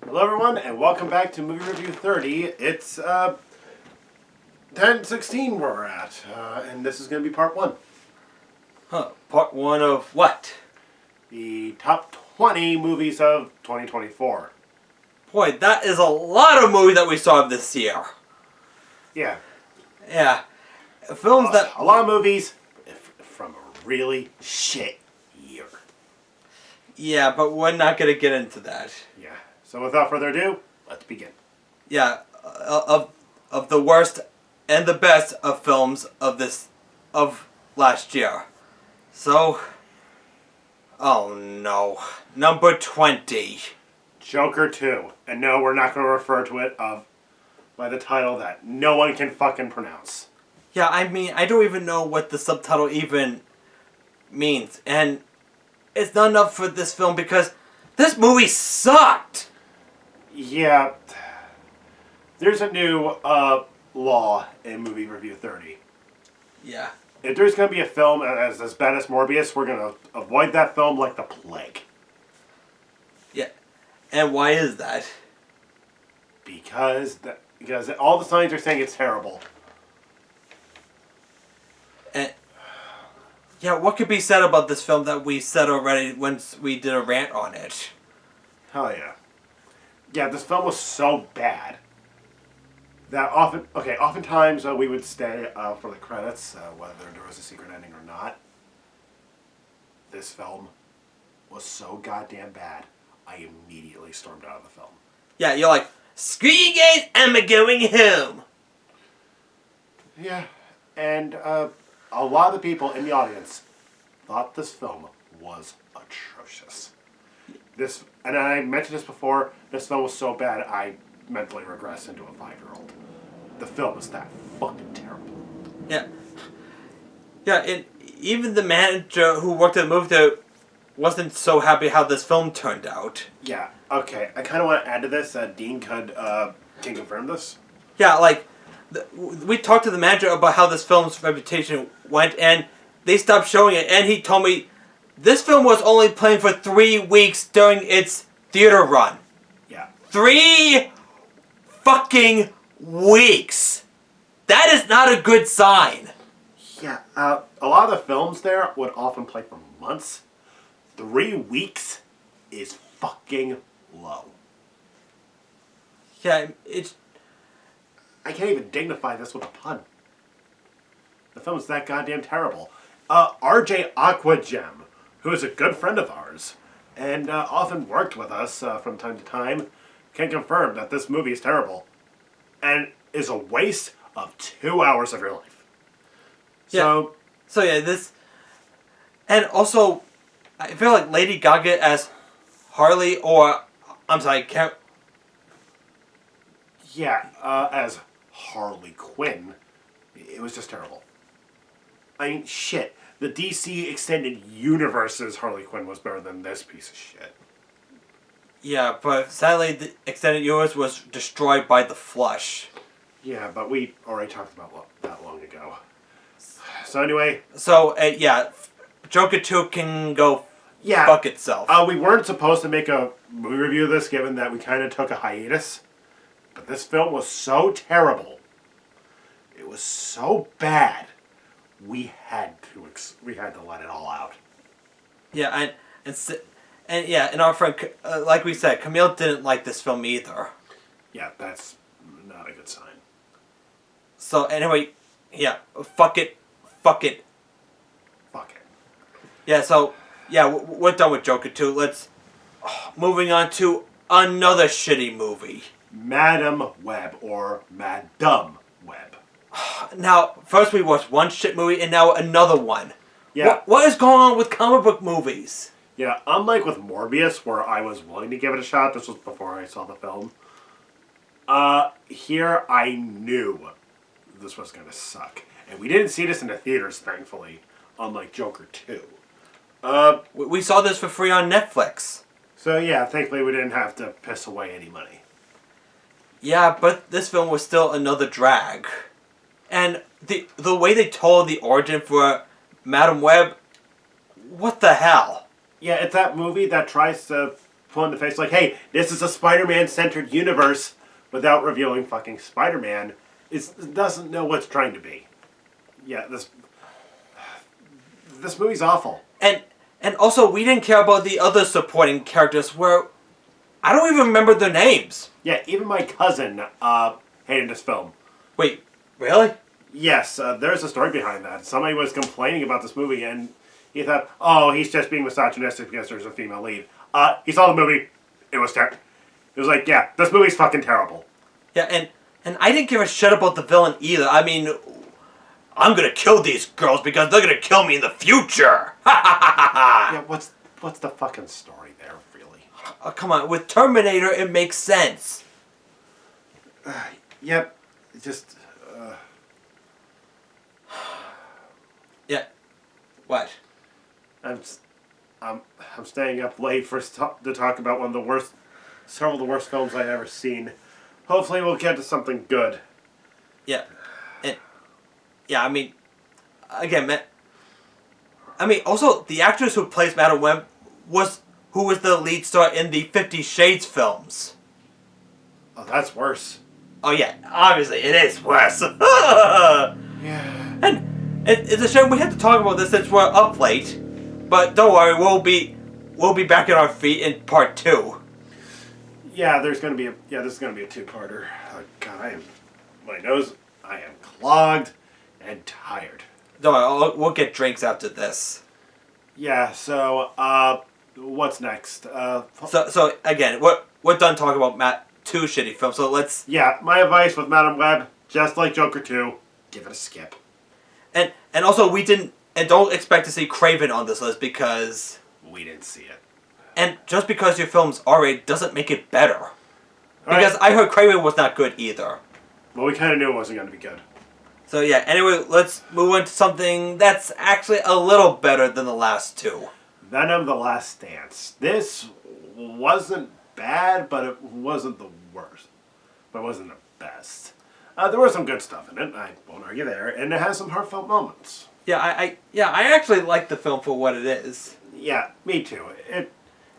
Hello everyone, and welcome back to Movie Review 30. It's 10/16 where we're at, and this is going to be part 1. Part 1 of what? The top 20 movies of 2024. Boy, that is a lot of movies that we saw this year. Yeah. Yeah. Films that... A lot of movies from a really shit year. Yeah, but we're not going to get into that. Yeah. So without further ado, let's begin. Yeah, of the worst and the best of films of last year. So, oh no. Number 20. Joker 2. And no, we're not going to refer to it by the title that no one can fucking pronounce. Yeah, I mean, I don't even know what the subtitle even means. And it's not enough for this film because this movie sucked. Yeah. There's a new law in Movie Review 30. Yeah. If there's going to be a film as bad as Morbius, we're going to avoid that film like the plague. Yeah. And why is that? Because all the signs are saying it's terrible. And yeah, what could be said about this film that we said already once we did a rant on it? Hell yeah. Yeah, this film was so bad that oftentimes we would stay for the credits, whether there was a secret ending or not. This film was so goddamn bad, I immediately stormed out of the film. Yeah, you're like, screw you guys, I'm going home. Yeah, and a lot of the people in the audience thought this film was atrocious. And I mentioned this before, this film was so bad I mentally regressed into a 5-year-old. The film is that fucking terrible. Yeah. Yeah, and even the manager who worked at the movie theater wasn't so happy how this film turned out. Yeah, okay, I kind of want to add to this, Dean can confirm this. Yeah, like, we talked to the manager about how this film's reputation went, and they stopped showing it, and he told me this film was only playing for 3 weeks during its theater run. Yeah. 3 fucking weeks! That is not a good sign. Yeah, a lot of the films there would often play for months. 3 weeks is fucking low. Yeah, I can't even dignify this with a pun. The film's that goddamn terrible. RJ Aquagem, who is a good friend of ours, and often worked with us from time to time, can confirm that this movie is terrible. And is a waste of 2 hours of your life. So yeah, this... And also, I feel like Lady Gaga as Harley, or... I'm sorry, as Harley Quinn, it was just terrible. I mean, shit. The DC Extended Universe's Harley Quinn was better than this piece of shit. Yeah, but sadly, the Extended Universe was destroyed by The Flush. Yeah, but we already talked about that long ago. So anyway... So, yeah, Joker 2 can go fuck itself. We weren't supposed to make a movie review of this, given that we kind of took a hiatus. But this film was so terrible. It was so bad. We had to let it all out. Yeah, and yeah, and our friend, like we said, Camille didn't like this film either. Yeah, that's not a good sign. So anyway, yeah, fuck it. Fuck it. Yeah, so, yeah, we're done with Joker 2. Let's, moving on to another shitty movie. Madam Web, or Madame Web. Now, first we watched one shit movie, and now another one. Yeah. What is going on with comic book movies? Yeah, unlike with Morbius, where I was willing to give it a shot, this was before I saw the film. Here I knew this was going to suck. And we didn't see this in the theaters, thankfully, unlike Joker 2. We saw this for free on Netflix. So yeah, thankfully we didn't have to piss away any money. Yeah, but this film was still another drag. And the way they told the origin for Madam Web, what the hell? Yeah, it's that movie that tries to put in the face like, hey, this is a Spider-Man centered universe without revealing fucking Spider-Man. It doesn't know what it's trying to be. Yeah, this movie's awful. And also, we didn't care about the other supporting characters where I don't even remember their names. Yeah, even my cousin hated this film. Wait, really? Yes, there's a story behind that. Somebody was complaining about this movie, and he thought, oh, he's just being misogynistic because there's a female lead. He saw the movie. It was terrible. It was like, yeah, this movie's fucking terrible. Yeah, and I didn't give a shit about the villain either. I mean, I'm gonna kill these girls because they're gonna kill me in the future. Yeah, what's the fucking story there, really? Oh, come on, with Terminator, it makes sense. Yep, just. Yeah. What? I'm staying up late to talk about one of the worst, several of the worst films I've ever seen. Hopefully, we'll get to something good. Yeah. And yeah, I mean, again, man. I mean, also the actress who plays Madam Web was the lead star in the 50 Shades films. Oh, that's worse. Oh yeah, obviously it is worse. Yeah. And it's a shame we had to talk about this since we're up late. But don't worry, we'll be back on our feet in part 2. Yeah, this is gonna be a two-parter. Oh, God, my nose, I am clogged and tired. Don't worry, we'll get drinks after this. Yeah. So, what's next? So again, we're done talking about two shitty films. So let's. Yeah, my advice with Madam Web, just like Joker 2, give it a skip. And also don't expect to see Craven on this list because we didn't see it. And just because your film's R-rated doesn't make it better. All because right. I heard Craven was not good either. Well, we kind of knew it wasn't going to be good. So yeah, anyway, let's move on to something that's actually a little better than the last two. Venom: The Last Dance. This wasn't bad, but it wasn't the worst. But it wasn't the best. There was some good stuff in it, I won't argue there, and it has some heartfelt moments. Yeah, I actually like the film for what it is. Yeah, me too.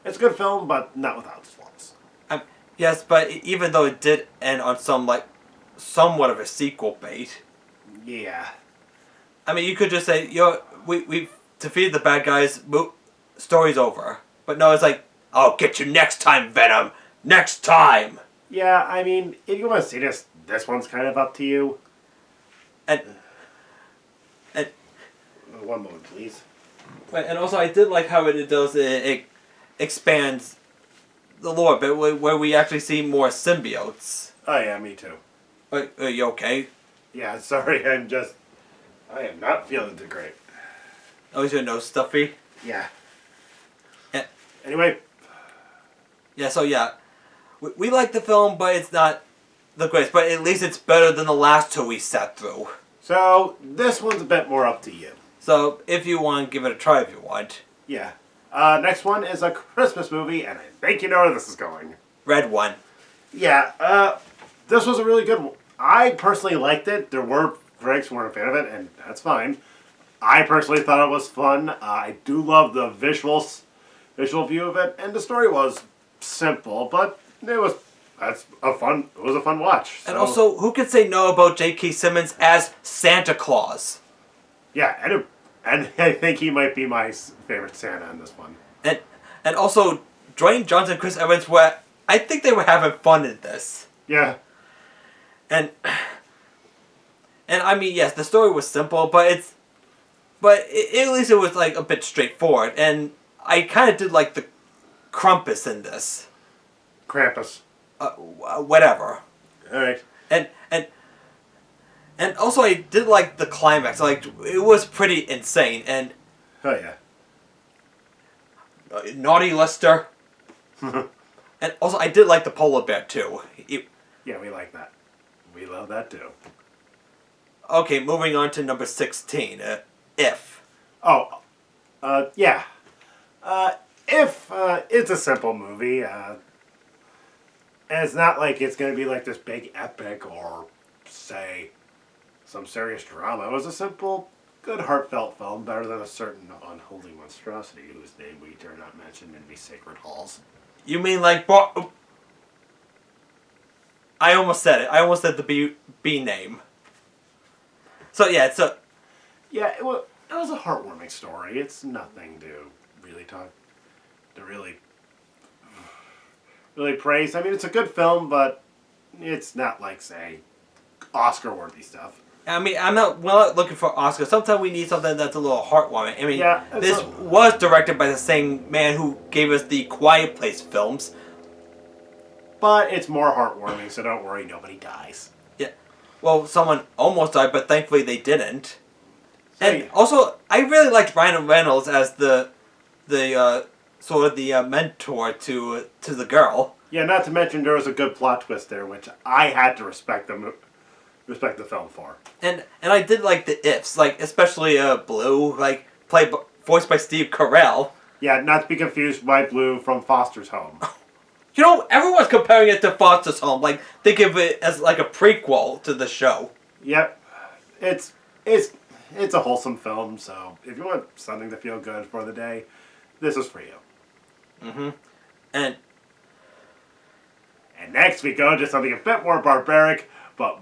It's a good film, but not without its flaws. Yes, but even though it did end on somewhat of a sequel bait. Yeah. I mean, you could just say, we've defeated the bad guys, story's over. But no, it's like, I'll get you next time, Venom! Next time! Yeah, I mean, if you want to see this one's kind of up to you. And one moment, please. and also, I did like how it expands the lore, but where we actually see more symbiotes. Oh yeah, me too. Are you okay? Yeah, sorry, I am not feeling too great. Oh, is your nose stuffy? Yeah. Yeah. Anyway. Yeah, so yeah. We like the film, but it's not the greatest. But at least it's better than the last two we sat through. So, this one's a bit more up to you. So, if you want, give it a try if you want. Yeah. Next one is a Christmas movie, and I think you know where this is going. Red one. Yeah, this was a really good one. I personally liked it. There were critics who weren't a fan of it, and that's fine. I personally thought it was fun. I do love the visual view of it, and the story was simple, but it was a fun watch. So. And also, who could say no about J.K. Simmons as Santa Claus? Yeah, and I think he might be my favorite Santa in this one. And also, Dwayne Johnson and Chris Evans I think they were having fun in this. Yeah. And I mean, yes, the story was simple, but at least it was like a bit straightforward. And I kind of did like the Krampus in this. Krampus. Whatever. All right. And also I did like the climax. Like, it was pretty insane. And Oh yeah. Naughty Lester. And also I did like the polar bear too. Yeah, we like that. We love that too. Okay, moving on to number 16. If. Oh, yeah. If it's a simple movie. And it's not like it's going to be like this big epic or, say, some serious drama. It was a simple, good, heartfelt film, better than a certain unholy monstrosity whose name we dare not mention in these sacred halls. You mean like I almost said it. I almost said the B name. So yeah, Yeah, it was a heartwarming story. It's nothing to really talk, to really praise. I mean, it's a good film, but it's not like, say, Oscar-worthy stuff. I mean, we're not looking for Oscars. Sometimes we need something that's a little heartwarming. I mean, Yeah, this was directed by the same man who gave us the Quiet Place films. But it's more heartwarming, so don't worry, nobody dies. Yeah. Well, someone almost died, but thankfully they didn't. And yeah. also, I really liked Ryan Reynolds as the sort of the mentor to the girl. Yeah, not to mention there was a good plot twist there, which I had to respect the film for. And I did like the ifs, like especially Blue, like voiced by Steve Carell. Yeah, not to be confused by Blue from Foster's Home. You know, everyone's comparing it to Foster's Home. Like, think of it as like a prequel to the show. Yep, it's a wholesome film. So if you want something to feel good for the day, this is for you. Mm-hmm. And next we go to something a bit more barbaric, but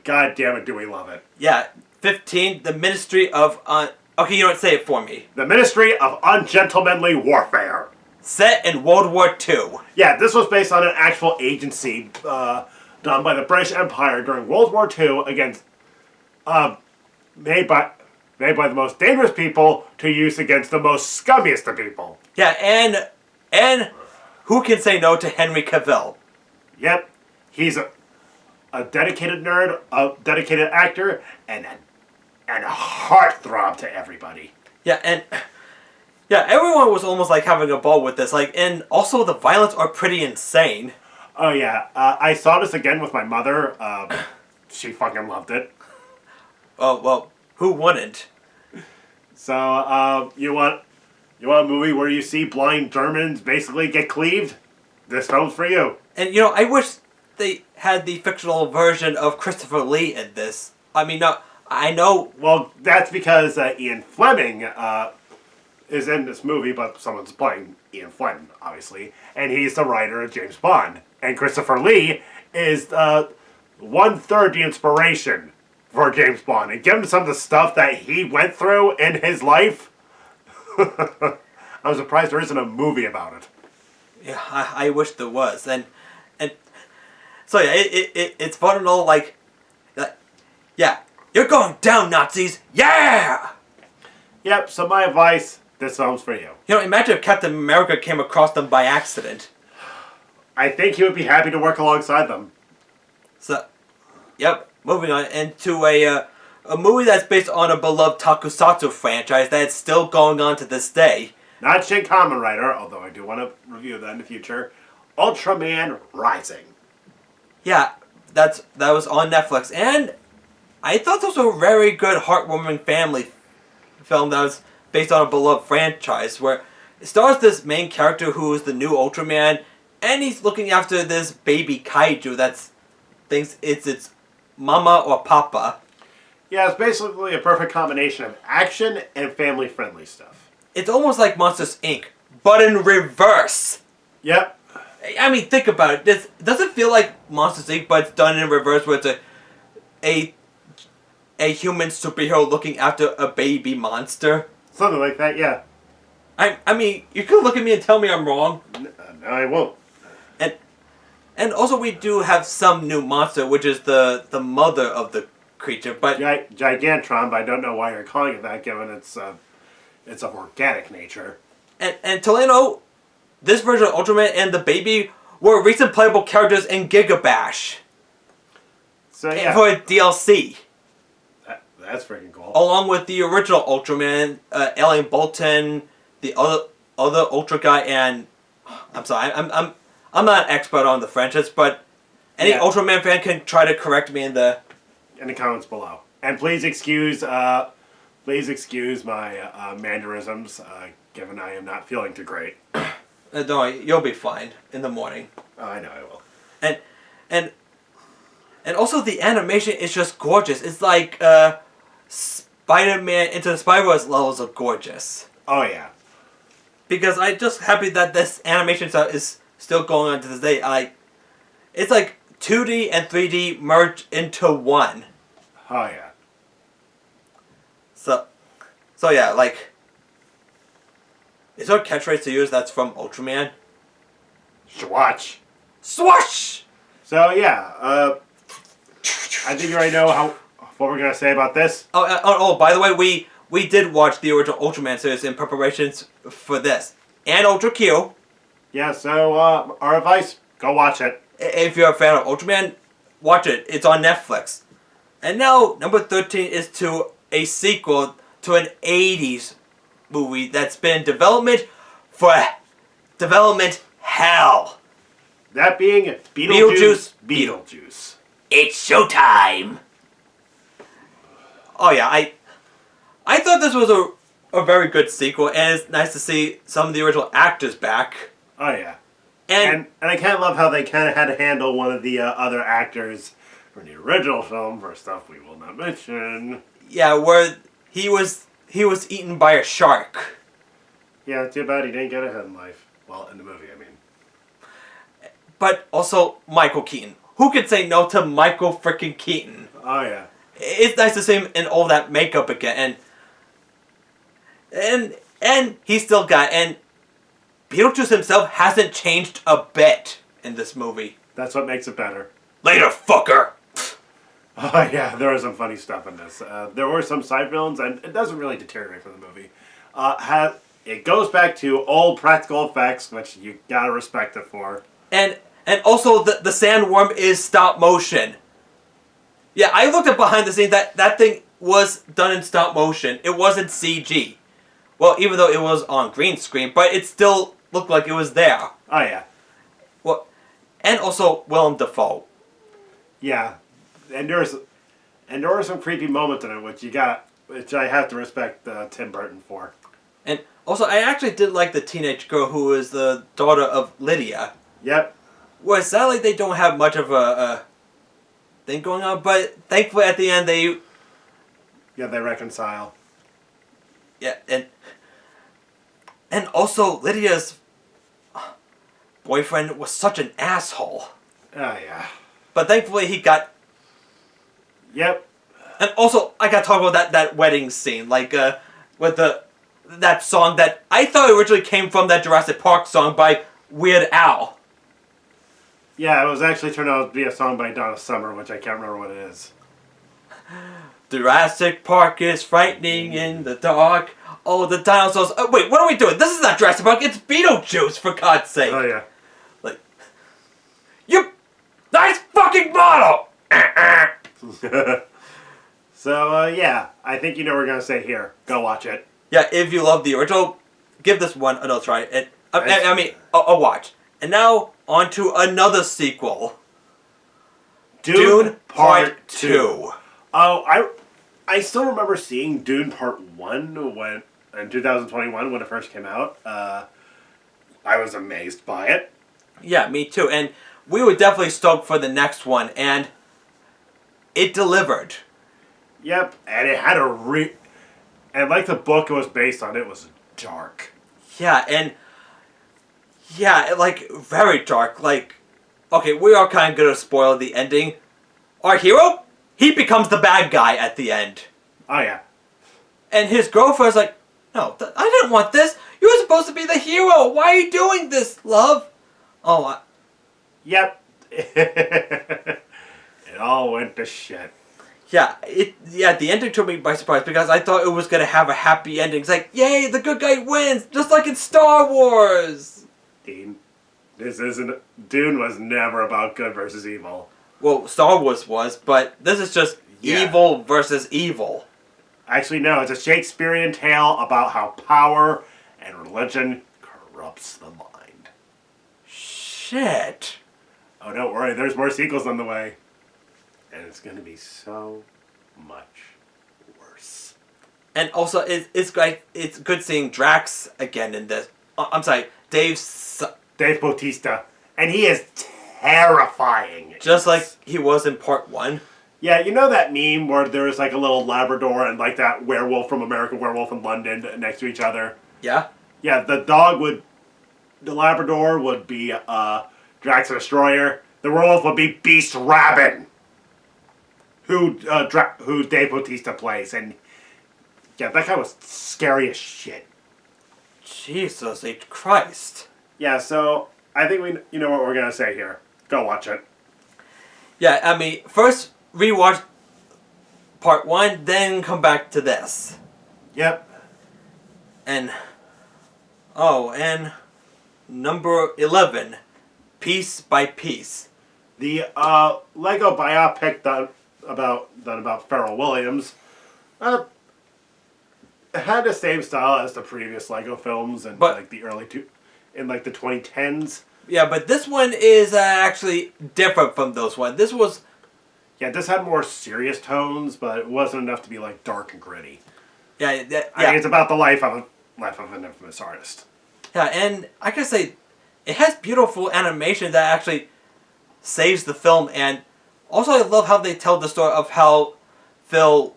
god damn it, do we love it. yeah, 15, the Ministry of okay, you don't say it for me. The Ministry of Ungentlemanly Warfare. Set in World War II. Yeah, this was based on an actual agency done by the British Empire during World War II against made by the most dangerous people to use against the most scummiest of people. Yeah, and who can say no to Henry Cavill? Yep, he's a dedicated nerd, a dedicated actor, and a heartthrob to everybody. Yeah, everyone was almost like having a ball with this. Like, and also the violence are pretty insane. Oh yeah, I saw this again with my mother. She fucking loved it. Oh well, who wouldn't? So you want a movie where you see blind Germans basically get cleaved? This film's for you. And you know, I wish they had the fictional version of Christopher Lee in this. I mean, no, I know. Well, that's because Ian Fleming is in this movie, but someone's playing Ian Fleming, obviously, and he's the writer of James Bond. And Christopher Lee is 1/3 the inspiration for James Bond. And given some of the stuff that he went through in his life, I'm surprised there isn't a movie about it. Yeah, I wish there was. And so yeah, it's fun and all, like, yeah, you're going down, Nazis, yeah! Yep, so my advice, this film's for you. You know, imagine if Captain America came across them by accident. I think he would be happy to work alongside them. So, yep, moving on into a movie that's based on a beloved Tokusatsu franchise that's still going on to this day. Not Shin Kamen Rider, although I do want to review that in the future. Ultraman Rising. Yeah, that was on Netflix, and I thought this was a very good, heartwarming family film that was based on a beloved franchise, where it stars this main character who is the new Ultraman, and he's looking after this baby kaiju that thinks it's its mama or papa. Yeah, it's basically a perfect combination of action and family-friendly stuff. It's almost like Monsters, Inc., but in reverse. Yep. I mean, think about it. This doesn't feel like Monsters, Inc., but it's done in reverse, where it's a human superhero looking after a baby monster. Something like that, yeah. I mean, you could look at me and tell me I'm wrong. No, I won't. And also we do have some new monster, which is the mother of the creature, but Gigantron, but I don't know why you're calling it that, given its of organic nature. And Tolano, this version of Ultraman and the baby were recent playable characters in Gigabash. So yeah, For a DLC. that's freaking cool. Along with the original Ultraman, Alien Bolton, the other Ultra guy, and I'm sorry, I'm not an expert on the franchise, but any Ultraman fan can try to correct me in the comments below. And please excuse my mannerisms, given I am not feeling too great. no, you'll be fine in the morning. Oh, I know I will. And also the animation is just gorgeous. It's like Spider-Man Into the Spider-Verse levels of gorgeous. Oh yeah. because I'm just happy that this animation stuff is still going on to this day. It's like 2D and 3D merged into one. Oh yeah. So yeah, like, is there a catchphrase to use that's from Ultraman? Swatch. Swash! So yeah, I think you already know what we're gonna say about this. By the way, we did watch the original Ultraman series in preparations for this. And Ultra Q. Yeah, so our advice, go watch it. If you're a fan of Ultraman, watch it. It's on Netflix. And now, number 13 is to a sequel to an 80s movie that's been in development for development hell. That being Beetlejuice. Beetlejuice. It's showtime! Oh yeah, I thought this was a very good sequel, and it's nice to see some of the original actors back. Oh yeah. And And I kind of love how they kind of had to handle one of the other actors from the original film for stuff we will not mention. yeah, where he was eaten by a shark. Yeah, too bad he didn't get ahead in life. Well, in the movie, I mean. But also Michael Keaton. Who could say no to Michael freaking Keaton? Oh yeah. It's nice to see him in all that makeup again, and he still got, and Beetlejuice himself hasn't changed a bit in this movie. That's what makes it better. Later, fucker. Oh yeah, there was some funny stuff in this. There were some side villains, and it doesn't really deteriorate from the movie. It goes back to old practical effects, which you gotta respect it for. And also the sandworm is stop motion. Yeah, I looked at behind the scenes. That thing was done in stop motion. It wasn't CG. Well, even though it was on green screen, but it still looked like it was there. Oh yeah. Well, and also Willem Dafoe. Yeah, and there were some creepy moments in it, which I have to respect Tim Burton for. And also, I actually did like the teenage girl who is the daughter of Lydia. Yep. Well, sadly, they don't have much of a thing going on, but thankfully at the end they... Yeah, they reconcile. Yeah, and also Lydia's boyfriend was such an asshole. Oh yeah. But thankfully he got... Yep. And also, I gotta talk about that wedding scene, like, with that song that I thought originally came from that Jurassic Park song by Weird Al. Yeah, it was actually turned out to be a song by Donna Summer, which I can't remember what it is. Jurassic Park is frightening in the dark. Oh, the dinosaurs. Wait, what are we doing? This is not Jurassic Park, it's Beetlejuice, for God's sake. Oh yeah. Like, you... Nice fucking model! So, yeah, I think you know what we're going to say here. Go watch it. Yeah, if you love the original, give this one another try. And, I mean, a watch. And now, on to another sequel. Dune Part 2. Oh, I still remember seeing Dune Part 1 in 2021 when it first came out. I was amazed by it. Yeah, me too. And we were definitely stoked for the next one, and it delivered. Yep, and it had and like the book it was based on, it was dark. Yeah, and... Yeah, like, very dark. Like, okay, we are kind of going to spoil the ending. Our hero, he becomes the bad guy at the end. Oh, yeah. And his girlfriend's like, no, I didn't want this. You were supposed to be the hero. Why are you doing this, love? Oh, Yep. It all went to shit. yeah, the ending took me by surprise because I thought it was going to have a happy ending. It's like, yay, the good guy wins, just like in Star Wars. Dean, Dune was never about good versus evil. Well, Star Wars was, but this is just evil versus evil. Actually, no, it's a Shakespearean tale about how power and religion corrupts the mind. Shit. Oh, don't worry, there's more sequels on the way. And it's going to be so much worse. And also, it's good seeing Drax again in this. I'm sorry, Dave Bautista. And he is terrifying. Just like he was in Part 1. Yeah, you know that meme where there's like a little Labrador and like that werewolf from American Werewolf in London next to each other? Yeah? Yeah, the Labrador would be Drax the Destroyer. The werewolf would be Beast Rabin, who Dave Bautista plays, and yeah, that guy was scary as shit. Jesus H. Christ. Yeah, so I think you know what we're gonna say here. Go watch it. Yeah, I mean, first rewatch part 1, then come back to this. Yep. And number 11, Piece by Piece. The Lego biopic done about Pharrell Williams it had the same style as the previous Lego films and But- like the the 2010s. Yeah, but this one is actually different from those ones. This was... Yeah, this had more serious tones, but it wasn't enough to be like dark and gritty. Yeah, I mean, it's about the life of an infamous artist. Yeah, and I can say it has beautiful animation that actually saves the film, and also I love how they tell the story of how Phil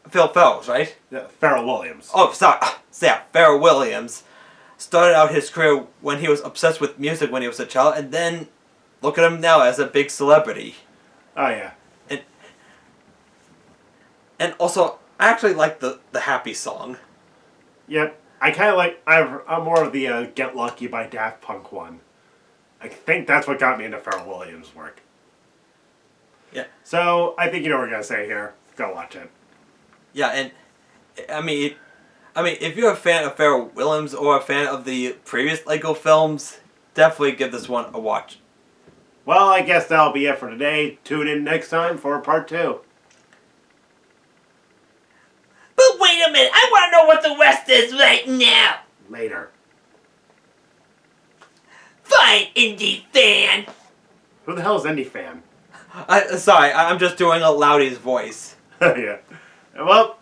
Fells, right? Yeah, Pharrell Williams. Oh, sorry. Yeah, Pharrell Williams started out his career when he was obsessed with music when he was a child, and then look at him now as a big celebrity. Oh yeah. And also, I actually like the Happy song. Yep. I kind of like. I'm more of the Get Lucky by Daft Punk one. I think that's what got me into Pharrell Williams' work. Yeah. So I think you know what we're gonna say here. Go watch it. Yeah, and I mean, if you're a fan of Pharrell Williams or a fan of the previous Lego films, definitely give this one a watch. Well, I guess that'll be it for today. Tune in next time for part 2. But wait a minute, I want to know what the rest is right now. Later. Fine, indie fan. Who the hell is Indie Fan? Sorry, I'm just doing a Loudie's voice. Yeah. Well,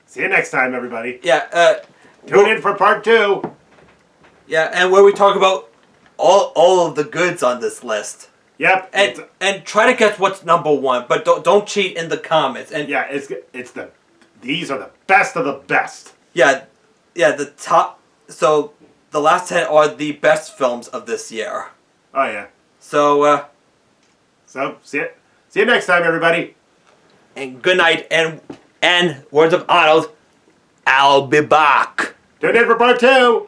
see you next time, everybody. Yeah, Tune in for part 2. yeah, and where we talk about all of the goods on this list. Yep. And try to guess what's number 1, but don't cheat in the comments. And yeah, these are the best of the best. yeah, the top. So the last 10 are the best films of this year. Oh yeah. So See you next time, everybody. and good night, and words of Arnold, I'll be back. Tune in for part 2.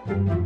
Bye.